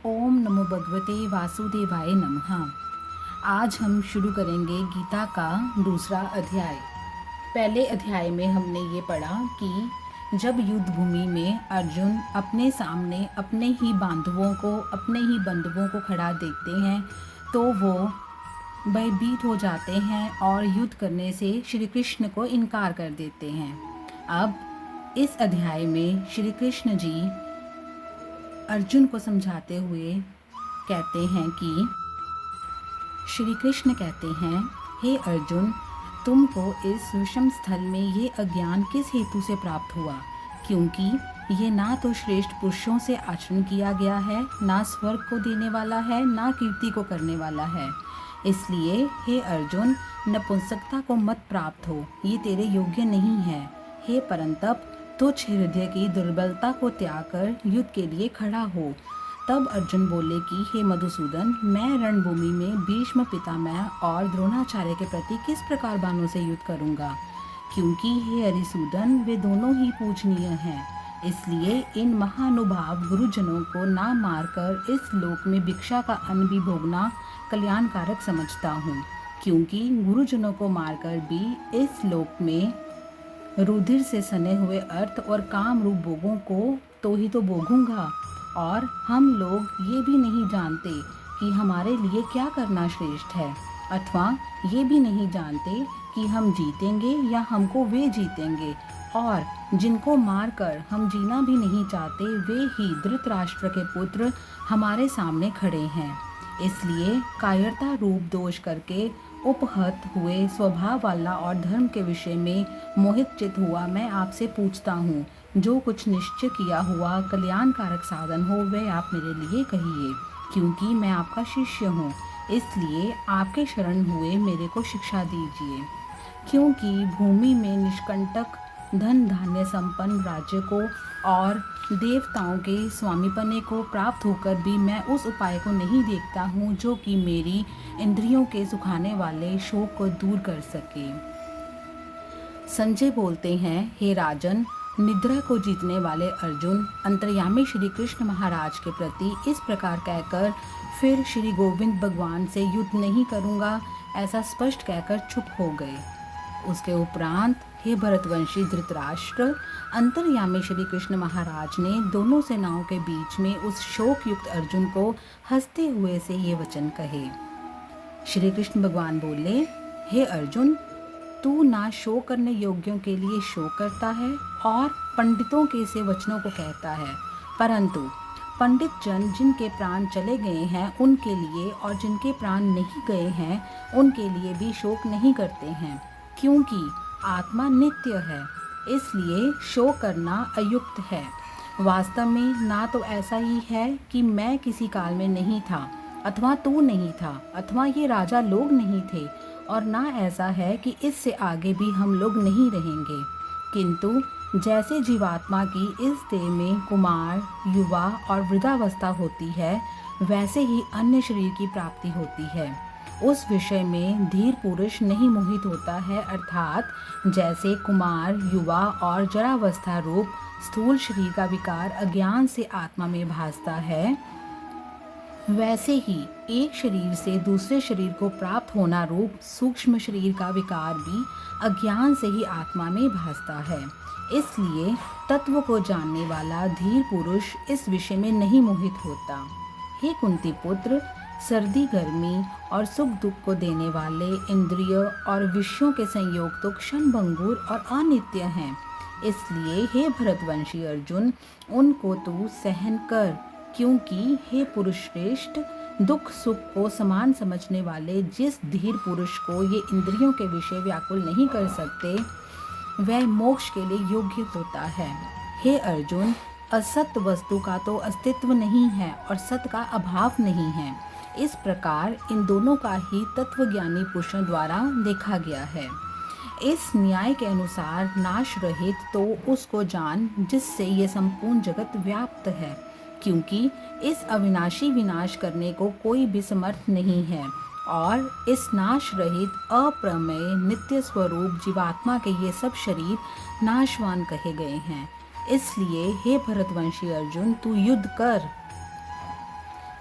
ओम नमो भगवते वासुदेवाय नमः। आज हम शुरू करेंगे गीता का दूसरा अध्याय। पहले अध्याय में हमने ये पढ़ा कि जब युद्ध भूमि में अर्जुन अपने सामने अपने ही बंधुओं को खड़ा देखते हैं तो वो भयभीत हो जाते हैं और युद्ध करने से श्री कृष्ण को इनकार कर देते हैं। अब इस अध्याय में श्री कृष्ण जी अर्जुन को समझाते हुए कहते हैं कि श्री कृष्ण कहते हैं, हे अर्जुन, तुमको इस विषम स्थल में ये अज्ञान किस हेतु से प्राप्त हुआ? क्योंकि ये ना तो श्रेष्ठ पुरुषों से आचरण किया गया है, ना स्वर्ग को देने वाला है, ना कीर्ति को करने वाला है। इसलिए हे अर्जुन, नपुंसकता को मत प्राप्त हो, ये तेरे योग्य नहीं है। हे परंतप, तुच्छ हृदय की दुर्बलता को त्याग कर युद्ध के लिए खड़ा हो। तब अर्जुन बोले कि हे मधुसूदन, मैं रणभूमि में भीष्म पितामह और द्रोणाचार्य के प्रति किस प्रकार बाणों से युद्ध करूंगा? क्योंकि हे हरिसूदन, वे दोनों ही पूजनीय हैं। इसलिए इन महानुभाव गुरुजनों को ना मारकर इस लोक में भिक्षा का अन्न भी भोगना कल्याणकारक समझता हूँ। क्योंकि गुरुजनों को मारकर भी इस लोक में रुधिर से सने हुए अर्थ और काम रूप भोगों को तो ही तो भोगूंगा। और हम लोग ये भी नहीं जानते कि हमारे लिए क्या करना श्रेष्ठ है, अथवा ये भी नहीं जानते कि हम जीतेंगे या हमको वे जीतेंगे। और जिनको मारकर हम जीना भी नहीं चाहते, वे ही धृतराष्ट्र के पुत्र हमारे सामने खड़े हैं। इसलिए कायरता रूप दोष करके उपहत हुए स्वभाव वाला और धर्म के विषय में मोहित चित हुआ मैं आपसे पूछता हूँ, जो कुछ निश्चय किया हुआ कल्याणकारक साधन हो वह आप मेरे लिए कहिए। क्योंकि मैं आपका शिष्य हूँ, इसलिए आपके शरण हुए मेरे को शिक्षा दीजिए। क्योंकि भूमि में निष्कंटक धन धान्य संपन्न राज्य को और देवताओं के स्वामीपने को प्राप्त होकर भी मैं उस उपाय को नहीं देखता हूँ जो कि मेरी इंद्रियों के सुखाने वाले शोक को दूर कर सके। संजय बोलते हैं, हे राजन, निद्रा को जीतने वाले अर्जुन अंतर्यामी श्री कृष्ण महाराज के प्रति इस प्रकार कहकर फिर श्री गोविंद भगवान से युद्ध नहीं करूँगा ऐसा स्पष्ट कहकर चुप हो गए। उसके उपरांत हे भरतवंशी धृतराष्ट्र, अंतर्यामी श्री कृष्ण महाराज ने दोनों सेनाओं के बीच में उस शोक युक्त अर्जुन को हंसते हुए से ये वचन कहे। श्री कृष्ण भगवान बोले, हे अर्जुन, तू ना शोक करने योग्यों के लिए शोक करता है और पंडितों के से वचनों को कहता है, परंतु पंडित जन जिनके प्राण चले गए हैं उनके लिए और जिनके प्राण नहीं गए हैं उनके लिए भी शोक नहीं करते हैं। क्योंकि आत्मा नित्य है, इसलिए शोक करना अयुक्त है। वास्तव में ना तो ऐसा ही है कि मैं किसी काल में नहीं था, अथवा तू नहीं था, अथवा ये राजा लोग नहीं थे, और ना ऐसा है कि इससे आगे भी हम लोग नहीं रहेंगे। किंतु जैसे जीवात्मा की इस देह में कुमार, युवा और वृद्धावस्था होती है, वैसे ही अन्य शरीर की प्राप्ति होती है। उस विषय में धीर पुरुष नहीं मोहित होता है, अर्थात जैसे कुमार, युवा और जरावस्था रूप स्थूल शरीर का विकार अज्ञान से आत्मा में भासता है, वैसे ही एक शरीर से दूसरे शरीर को प्राप्त होना रूप सूक्ष्म शरीर का विकार भी अज्ञान से ही आत्मा में भासता है। इसलिए तत्व को जानने वाला धीर पुरुष इस विषय में नहीं मोहित होता। हे कुंती पुत्र, सर्दी गर्मी और सुख दुख को देने वाले इंद्रिय और विषयों के संयोग तो क्षण भंगुर और अनित्य हैं। इसलिए हे भरतवंशी अर्जुन, उनको तू सहन कर। क्योंकि हे पुरुष श्रेष्ठ, दुख सुख को समान समझने वाले जिस धीर पुरुष को ये इंद्रियों के विषय व्याकुल नहीं कर सकते, वह मोक्ष के लिए योग्य होता है। हे अर्जुन, असत वस्तु का तो अस्तित्व नहीं है और सत का अभाव नहीं है। इस प्रकार इन दोनों का ही तत्वज्ञानी पुरुषों द्वारा देखा गया है। इस न्याय के अनुसार नाश रहित तो उसको जान जिससे ये संपूर्ण जगत व्याप्त है। क्योंकि इस अविनाशी विनाश करने को कोई भी समर्थ नहीं है, और इस नाश रहित अप्रमेय नित्य स्वरूप जीवात्मा के ये सब शरीर नाशवान कहे गए हैं। इसलिए हे भरतवंशी अर्जुन, तू युद्ध कर।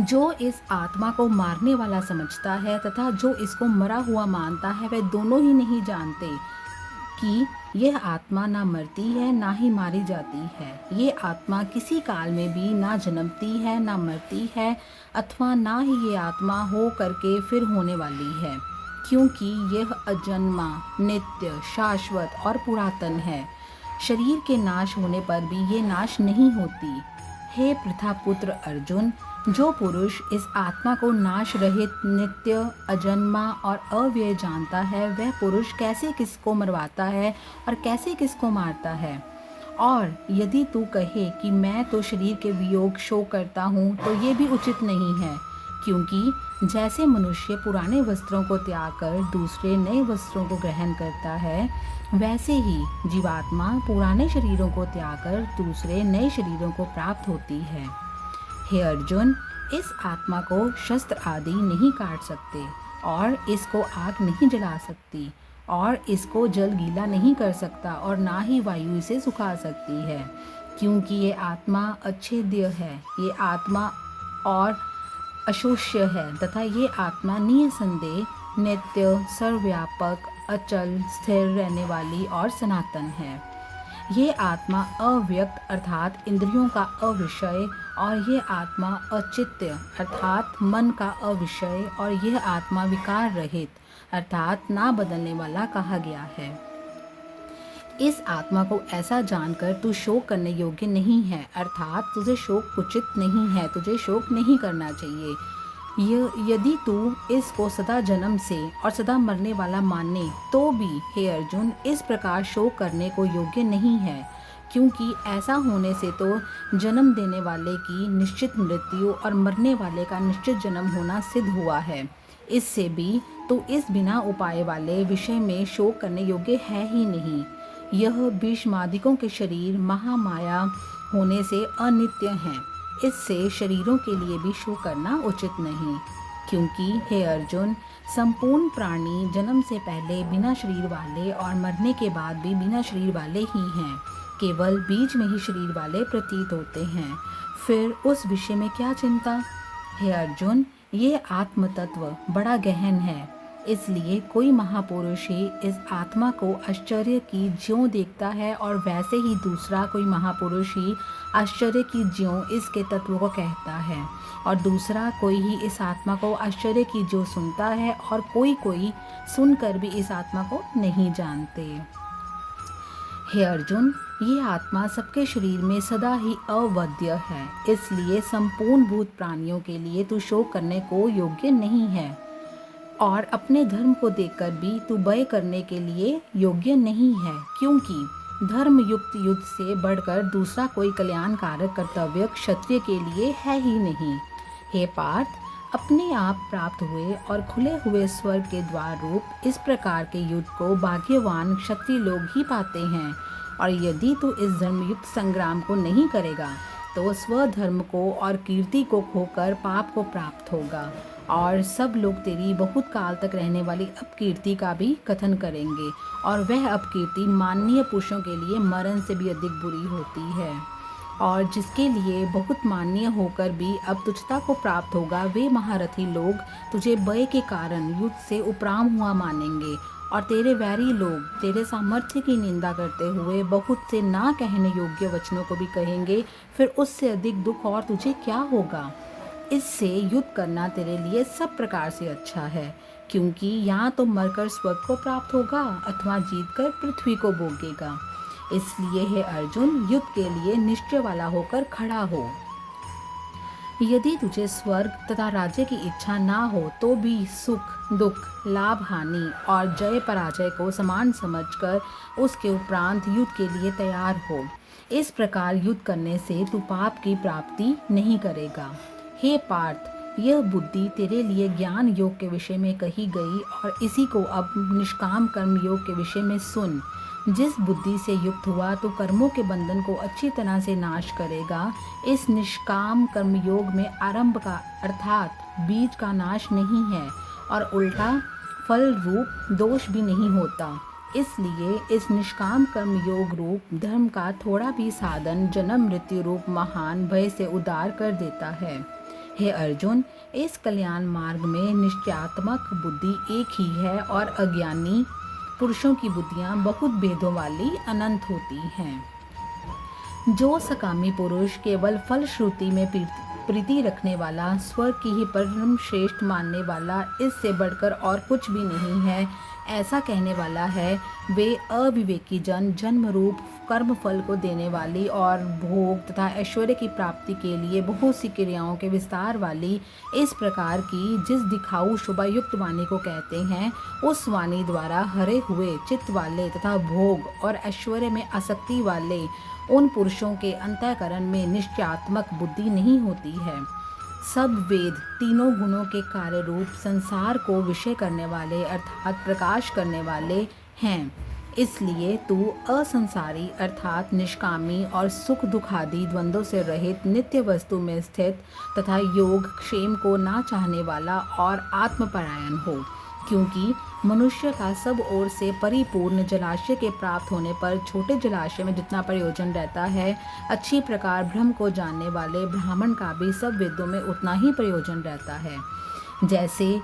जो इस आत्मा को मारने वाला समझता है तथा जो इसको मरा हुआ मानता है, वे दोनों ही नहीं जानते कि यह आत्मा ना मरती है ना ही मारी जाती है। ये आत्मा किसी काल में भी ना जन्मती है ना मरती है, अथवा ना ही ये आत्मा हो करके फिर होने वाली है, क्योंकि यह अजन्मा, नित्य, शाश्वत और पुरातन है। शरीर के नाश होने पर भी ये नाश नहीं होती। हे पृथा पुत्र अर्जुन, जो पुरुष इस आत्मा को नाश रहित, नित्य, अजन्मा और अव्यय जानता है, वह पुरुष कैसे किसको मरवाता है और कैसे किसको मारता है। और यदि तू कहे कि मैं तो शरीर के वियोग शोक करता हूँ, तो ये भी उचित नहीं है, क्योंकि जैसे मनुष्य पुराने वस्त्रों को त्याग कर दूसरे नए वस्त्रों को ग्रहण करता है, वैसे ही जीवात्मा पुराने शरीरों को त्याग कर दूसरे नए शरीरों को प्राप्त होती है। हे अर्जुन, इस आत्मा को शस्त्र आदि नहीं काट सकते और इसको आग नहीं जला सकती और इसको जल गीला नहीं कर सकता और ना ही वायु इसे सुखा सकती है, क्योंकि ये आत्मा अच्छेद्य है, ये आत्मा और अशोष्य है तथा ये आत्मा निसंदेह नित्य, सर्वव्यापक, अचल, स्थिर रहने वाली और सनातन है। ये आत्मा अव्यक्त अर्थात इंद्रियों का अविषय और ये आत्मा अचित्य अर्थात मन का अविषय और यह आत्मा विकार रहित अर्थात ना बदलने वाला कहा गया है। इस आत्मा को ऐसा जानकर तू शोक करने योग्य नहीं है, अर्थात तुझे शोक उचित नहीं है, तुझे शोक नहीं करना चाहिए। यदि तू इसको सदा जन्म से और सदा मरने वाला माने तो भी हे अर्जुन, इस प्रकार शोक करने को योग्य नहीं है, क्योंकि ऐसा होने से तो जन्म देने वाले की निश्चित मृत्यु और मरने वाले का निश्चित जन्म होना सिद्ध हुआ है। इससे भी तो इस बिना उपाय वाले विषय में शोक करने योग्य है ही नहीं। यह भीष्मादिकों के शरीर महामाया होने से अनित्य हैं, इससे शरीरों के लिए भी शोक करना उचित नहीं, क्योंकि हे अर्जुन, संपूर्ण प्राणी जन्म से पहले बिना शरीर वाले और मरने के बाद भी बिना शरीर वाले ही हैं, केवल बीच में ही शरीर वाले प्रतीत होते हैं। फिर उस विषय में क्या चिंता। हे अर्जुन, ये आत्म तत्व बड़ा गहन है, इसलिए कोई महापुरुष ही इस आत्मा को आश्चर्य की ज्यों देखता है और वैसे ही दूसरा कोई महापुरुष ही आश्चर्य की ज्यों इसके तत्व को कहता है, और दूसरा कोई ही इस आत्मा को आश्चर्य की ज्यों सुनता है, और कोई सुनकर भी इस आत्मा को नहीं जानते। हे अर्जुन, ये आत्मा सबके शरीर में सदा ही अवध्य है, इसलिए संपूर्ण भूत प्राणियों के लिए तू शोक करने को योग्य नहीं है, और अपने धर्म को देखकर भी तू भय करने के लिए योग्य नहीं है, क्योंकि धर्म युक्त युद्ध से बढ़कर दूसरा कोई कल्याणकारक कर्तव्य क्षत्रिय के लिए है ही नहीं। हे पार्थ, अपने आप प्राप्त हुए और खुले हुए स्वर्ग के द्वार रूप इस प्रकार के युद्ध को भाग्यवान क्षत्रिय लोग ही पाते हैं, और यदि तू इस धर्मयुक्त संग्राम को नहीं करेगा तो स्वधर्म को और कीर्ति को खोकर पाप को प्राप्त होगा, और सब लोग तेरी बहुत काल तक रहने वाली अपकीर्ति का भी कथन करेंगे, और वह अपकीर्ति माननीय पुरुषों के लिए मरण से भी अधिक बुरी होती है। और जिसके लिए बहुत माननीय होकर भी अब तुच्छता को प्राप्त होगा, वे महारथी लोग तुझे भय के कारण युद्ध से उपराम हुआ मानेंगे, और तेरे वैरी लोग तेरे सामर्थ्य की निंदा करते हुए बहुत से ना कहने योग्य वचनों को भी कहेंगे। फिर उससे अधिक दुख और तुझे क्या होगा। इससे युद्ध करना तेरे लिए सब प्रकार से अच्छा है, क्योंकि यहाँ तो मरकर स्वर्ग को प्राप्त होगा अथवा जीतकर पृथ्वी को भोगेगा। इसलिए हे अर्जुन, युद्ध के लिए निश्चय वाला होकर खड़ा हो। यदि तुझे स्वर्ग तथा राज्य की इच्छा ना हो तो भी सुख दुख, लाभ हानि और जय पराजय को समान समझकर उसके उपरांत युद्ध के लिए तैयार हो। इस प्रकार युद्ध करने से तू पाप की प्राप्ति नहीं करेगा। हे पार्थ, यह बुद्धि तेरे लिए ज्ञान योग के विषय में कही गई, और इसी को अब निष्काम कर्म योग के विषय में सुन। जिस बुद्धि से युक्त हुआ तो कर्मों के बंधन को अच्छी तरह से नाश करेगा। इस निष्काम कर्म योग में आरंभ का अर्थात बीज का नाश नहीं है, और उल्टा फल रूप दोष भी नहीं होता। इसलिए इस निष्काम कर्म योग रूप धर्म का थोड़ा भी साधन जन्म मृत्यु रूप महान भय से उद्धार कर देता है। हे अर्जुन, इस कल्याण मार्ग में निश्चयात्मक बुद्धि एक ही है और अज्ञानी पुरुषों की बुद्धियां बहुत भेदों वाली अनंत होती हैं। जो सकामी पुरुष केवल फल श्रुति में प्रीति रखने वाला, स्वर्ग की ही परम श्रेष्ठ मानने वाला, इससे बढ़कर और कुछ भी नहीं है, ऐसा कहने वाला है, वे अविवेकी जन जन्म रूप कर्म फल को देने वाली और भोग तथा ऐश्वर्य की प्राप्ति के लिए बहुत सी क्रियाओं के विस्तार वाली इस प्रकार की जिस दिखाऊ शोभा युक्त वाणी को कहते हैं, उस वाणी द्वारा हरे हुए चित्त वाले तथा भोग और ऐश्वर्य में आसक्ति वाले उन पुरुषों के अंतःकरण में निश्चयात्मक बुद्धि नहीं होती है। सब वेद तीनों गुणों के कार्य रूप संसार को विषय करने वाले अर्थात प्रकाश करने वाले हैं। इसलिए तू असंसारी अर्थात निष्कामी और सुख दुख आदि द्वंद्वों से रहित नित्य वस्तु में स्थित तथा योग क्षेम को ना चाहने वाला और आत्मपरायण हो, क्योंकि मनुष्य का सब ओर से परिपूर्ण जलाशय के प्राप्त होने पर छोटे जलाशय में जितना प्रयोजन रहता है, अच्छी प्रकार ब्रह्म को जानने वाले ब्राह्मण का भी सब वेदों में उतना ही प्रयोजन रहता है। जैसे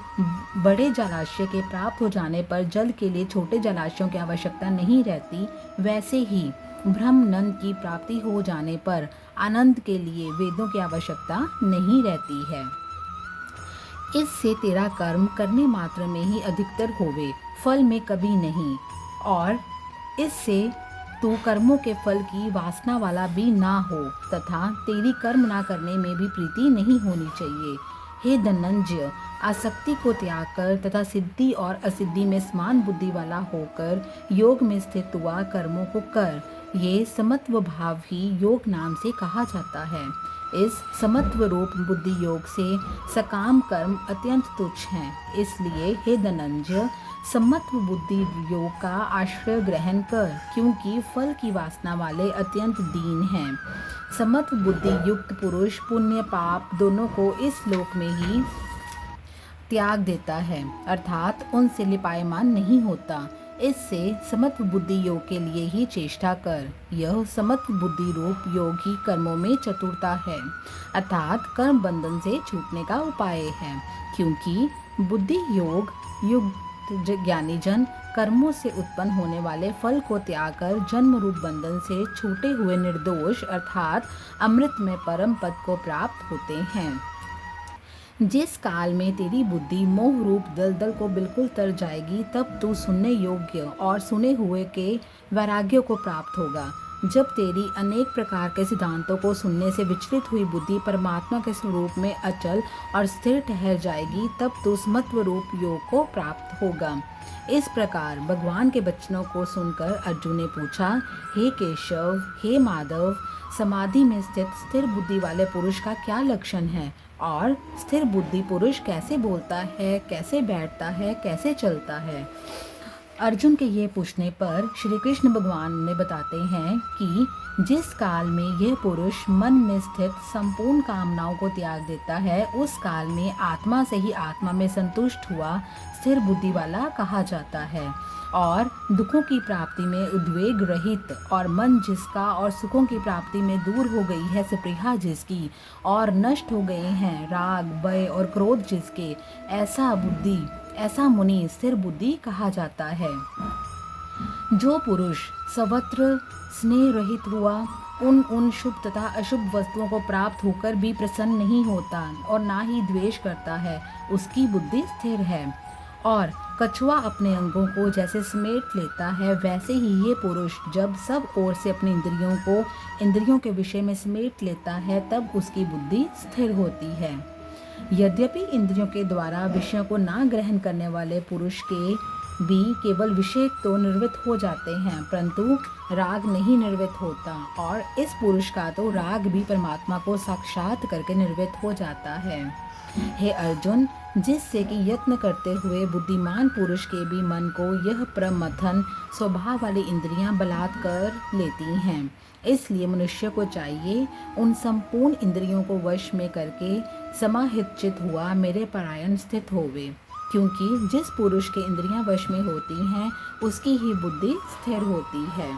बड़े जलाशय के प्राप्त हो जाने पर जल के लिए छोटे जलाशयों की आवश्यकता नहीं रहती, वैसे ही ब्रह्म नंद की प्राप्ति हो जाने पर आनंद के लिए वेदों की आवश्यकता नहीं रहती है। इससे तेरा कर्म करने मात्र में ही अधिकतर होवे, फल में कभी नहीं, और इससे तू कर्मों के फल की वासना वाला भी ना हो तथा तेरी कर्म ना करने में भी प्रीति नहीं होनी चाहिए। हे धनंजय, आसक्ति को त्याग कर तथा सिद्धि और असिद्धि में समान बुद्धि वाला होकर योग में स्थित हुआ कर्मों को कर। ये समत्व भाव ही योग नाम से कहा जाता है। इस समत्व रूप बुद्धि योग से सकाम कर्म अत्यंत तुच्छ हैं। इसलिए हे धनंजय, समत्व बुद्धि योग का आश्रय ग्रहण कर, क्योंकि फल की वासना वाले अत्यंत दीन हैं। समत्व बुद्धि युक्त पुरुष पुण्य पाप दोनों को इस लोक में ही त्याग देता है, अर्थात उनसे लिपायमान नहीं होता। इससे समत्व बुद्धि योग के लिए ही चेष्टा कर। यह समत्व बुद्धि रूप योग ही कर्मों में चतुरता है, अर्थात कर्म बंधन से छूटने का उपाय है, क्योंकि बुद्धि योग युक्त ज्ञानी जन कर्मों से उत्पन्न होने वाले फल को त्याग कर जन्म रूप बंधन से छूटे हुए निर्दोष अर्थात अमृत में परम पद को प्राप्त होते हैं। जिस काल में तेरी बुद्धि मोह रूप दलदल को बिल्कुल तर जाएगी, तब तू सुनने योग्य और सुने हुए के वैराग्य को प्राप्त होगा। जब तेरी अनेक प्रकार के सिद्धांतों को सुनने से विचलित हुई बुद्धि परमात्मा के स्वरूप में अचल और स्थिर ठहर जाएगी, तब तू समत्व रूप योग को प्राप्त होगा। इस प्रकार भगवान के वचनों को सुनकर अर्जुन ने पूछा, हे केशव, हे माधव, समाधि में स्थित स्थिर बुद्धि वाले पुरुष का क्या लक्षण है और स्थिर बुद्धि पुरुष कैसे बोलता है, कैसे बैठता है, कैसे चलता है? अर्जुन के ये पूछने पर श्री कृष्ण भगवान ने बताते हैं कि जिस काल में यह पुरुष मन में स्थित संपूर्ण कामनाओं को त्याग देता है, उस काल में आत्मा से ही आत्मा में संतुष्ट हुआ स्थिर बुद्धि वाला कहा जाता है। और दुखों की प्राप्ति में उद्वेग रहित और मन जिसका और सुखों की प्राप्ति में दूर हो गई है स्पृहा जिसकी और नष्ट हो गए हैं राग भय और क्रोध जिसके, ऐसा मुनि स्थिर बुद्धि कहा जाता है। जो पुरुष सर्वत्र स्नेह रहित हुआ, उन शुभ तथा अशुभ वस्तुओं को प्राप्त होकर भी प्रसन्न नहीं होता और ना ही द्वेष करता है, उसकी बुद्धि स्थिर है। और कछुआ अपने अंगों को जैसे समेट लेता है, वैसे ही ये पुरुष जब सब ओर से अपनी इंद्रियों के विषय में समेट लेता है, तब उसकी बुद्धि स्थिर होती है। यद्यपि इंद्रियों के द्वारा विषयों को ना ग्रहण करने वाले पुरुष के भी केवल विषय तो निर्वृत्त हो जाते हैं, परंतु राग नहीं निर्वृत्त होता, और इस पुरुष का तो राग भी परमात्मा को साक्षात करके निर्वृत्त हो जाता है। हे अर्जुन, जिससे कि यत्न करते हुए बुद्धिमान पुरुष के भी मन को यह प्रमथन स्वभाव वाली इंद्रियां बलात् कर लेती हैं। इसलिए मनुष्य को चाहिए उन संपूर्ण इंद्रियों को वश में करके समाहित चित हुआ मेरे परायण स्थित होवे, क्योंकि जिस पुरुष के इंद्रियां वश में होती हैं, उसकी ही बुद्धि स्थिर होती है।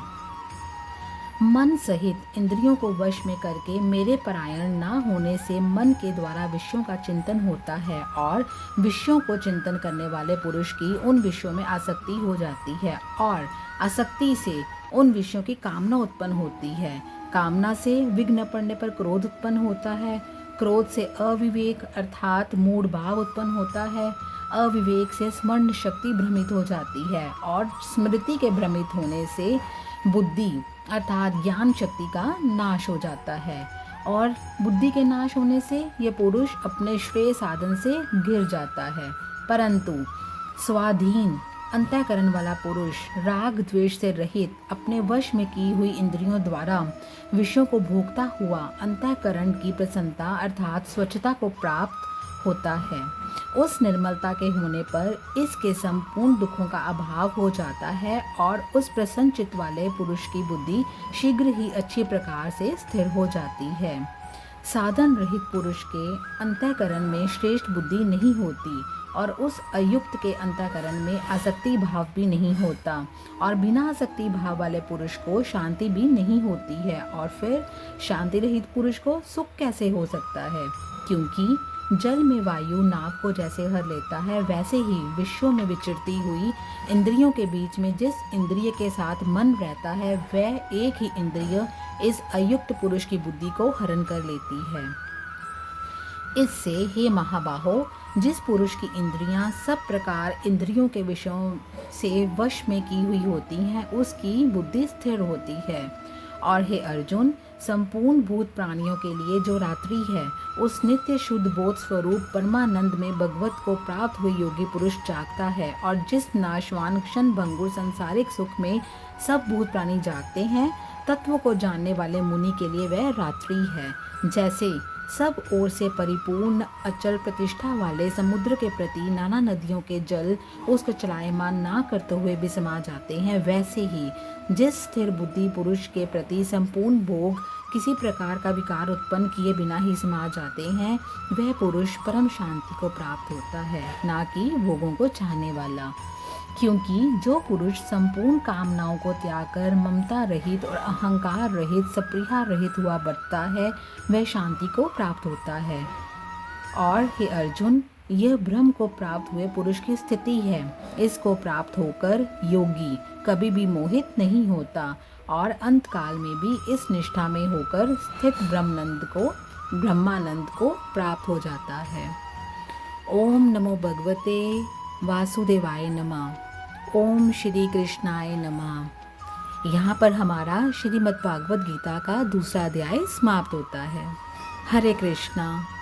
मन सहित इंद्रियों को वश में करके मेरे परायण ना होने से मन के द्वारा विषयों का चिंतन होता है और विषयों को चिंतन करने वाले पुरुष की उन विषयों में आसक्ति हो जाती है और आसक्ति से उन विषयों की कामना उत्पन्न होती है। कामना से विघ्न पड़ने पर क्रोध उत्पन्न होता है। क्रोध से अविवेक अर्थात मूढ़ भाव उत्पन्न होता है। अविवेक से स्मरण शक्ति भ्रमित हो जाती है और स्मृति के भ्रमित होने से बुद्धि अर्थात ज्ञान शक्ति का नाश हो जाता है और बुद्धि के नाश होने से यह पुरुष अपने श्रेय साधन से गिर जाता है। परंतु स्वाधीन अंतःकरण वाला पुरुष राग द्वेष से रहित अपने वश में की हुई इंद्रियों द्वारा विषयों को भोगता हुआ अंतःकरण की प्रसन्नता अर्थात स्वच्छता को प्राप्त होता है। उस निर्मलता के होने पर इसके संपूर्ण दुखों का अभाव हो जाता है और उस प्रसन्न चित्त वाले पुरुष की बुद्धि शीघ्र ही अच्छी प्रकार से स्थिर हो जाती है। साधन रहित पुरुष के अंतःकरण में श्रेष्ठ बुद्धि नहीं होती और उस अयुक्त के अंतःकरण में आसक्ति भाव भी नहीं होता और बिना आसक्ति भाव वाले पुरुष को शांति भी नहीं होती है। और फिर शांति रहित पुरुष को सुख कैसे हो सकता है, क्योंकि जल में वायु नाव को जैसे हर लेता है वैसे ही विश्व में विचरती हुई इंद्रियों के बीच में जिस इंद्रिय के साथ मन रहता है वह एक ही इंद्रिय इस अयुक्त पुरुष की बुद्धि को हरण कर लेती है। इससे हे महाबाहो, जिस पुरुष की इंद्रियां सब प्रकार इंद्रियों के विषयों से वश में की हुई होती हैं उसकी बुद्धि स्थिर होती है। और हे अर्जुन, संपूर्ण भूत प्राणियों के लिए जो रात्रि है उस नित्य शुद्ध बोध स्वरूप परमानंद में भगवत को प्राप्त हुए योगी पुरुष जागता है। और जिस नाशवान क्षण भंगुर संसारिक सुख में सब भूत प्राणी जागते हैं, तत्व को जानने वाले मुनि के लिए वह रात्रि है। जैसे सब ओर से परिपूर्ण अचल प्रतिष्ठा वाले समुद्र के प्रति नाना नदियों के जल उसको चलायमान ना करते हुए भी समा जाते हैं, वैसे ही जिस स्थिर बुद्धि पुरुष के प्रति संपूर्ण भोग किसी प्रकार का विकार उत्पन्न किए बिना ही समा जाते हैं, वह पुरुष परम शांति को प्राप्त होता है, ना कि भोगों को चाहने वाला। क्योंकि जो पुरुष संपूर्ण कामनाओं को त्याग कर ममता रहित और अहंकार रहित सप्रिया रहित हुआ बरतता है वह शांति को प्राप्त होता है। और हे अर्जुन, यह ब्रह्म को प्राप्त हुए पुरुष की स्थिति है। इसको प्राप्त होकर योगी कभी भी मोहित नहीं होता और अंत काल में भी इस निष्ठा में होकर स्थित ब्रह्मानंद को प्राप्त हो जाता है। ओम नमो भगवते वासुदेवाय नमः। ओम श्री कृष्णाय नमः। यहाँ पर हमारा श्रीमद् भागवत गीता का दूसरा अध्याय समाप्त होता है। हरे कृष्णा।